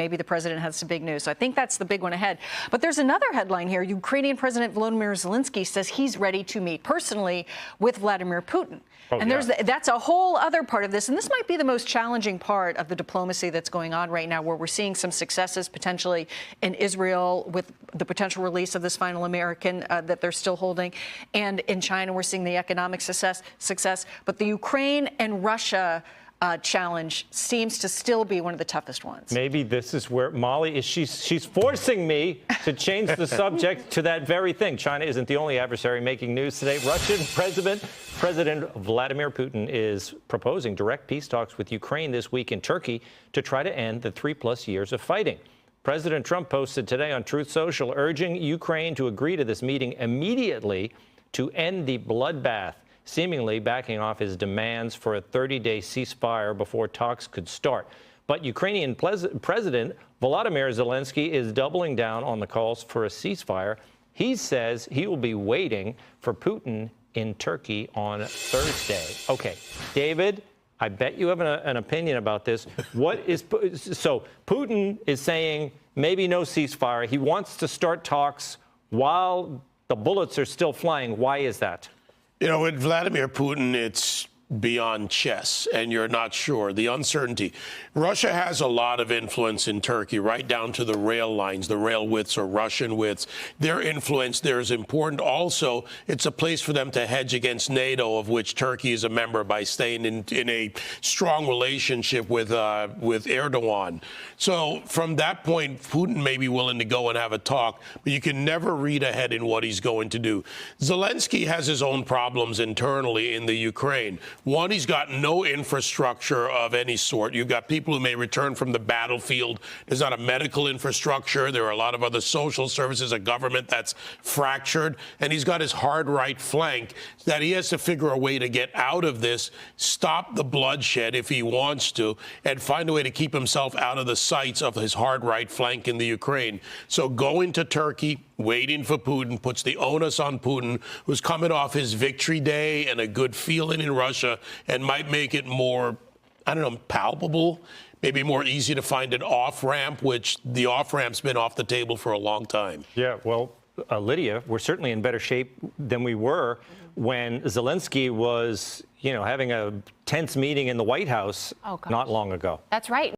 maybe the president has some big news. So I think that's the big one ahead. But there's another headline here. Ukrainian President Volodymyr Zelensky says he's ready to meet personally with Vladimir Putin. And that's a whole other part of this. And this might be the most challenging part of the diplomacy that's going on right now, where we're seeing some successes potentially in Israel with the potential release of this final American that they're still holding. And in China, we're seeing the economic success. But the Ukraine and Russia challenge seems to still be one of the toughest ones. Maybe this is where Molly is. She's forcing me to change the subject to that very thing. China isn't the only adversary making news today. Russian President Vladimir Putin is proposing direct peace talks with Ukraine this week in Turkey to try to end the 3+ years of fighting. President Trump posted today on Truth Social urging Ukraine to agree to this meeting immediately to end the bloodbath, seemingly backing off his demands for a 30-day ceasefire before talks could start. But Ukrainian President Volodymyr Zelensky is doubling down on the calls for a ceasefire. He says he will be waiting for Putin in Turkey on Thursday. Okay, David, I bet you have an opinion about this. So Putin is saying maybe no ceasefire. He wants to start talks while the bullets are still flying. Why is that? You know, with Vladimir Putin, it's beyond chess, and you're not sure. The uncertainty. Russia has a lot of influence in Turkey, right down to the rail lines. The rail widths are Russian widths. Their influence there is important. Also, it's a place for them to hedge against NATO, of which Turkey is a member, by staying in a strong relationship with Erdogan. So from that point, Putin may be willing to go and have a talk, but you can never read ahead in what he's going to do. Zelensky has his own problems internally in the Ukraine. One, he's got no infrastructure of any sort. You've got people who may return from the battlefield. There's not a medical infrastructure. There are a lot of other social services, a government that's fractured. And he's got his hard right flank that he has to figure a way to get out of this, stop the bloodshed if he wants to, and find a way to keep himself out of the sights of his hard right flank in the Ukraine. So going to Turkey, waiting for Putin, puts the onus on Putin, who's coming off his victory day and a good feeling in Russia, and might make it more, I don't know, palpable, maybe more easy to find an off-ramp, which the off-ramp's been off the table for a long time. Yeah, well, Lydia, we're certainly in better shape than we were when Zelensky was, having a tense meeting in the White House not long ago. That's right.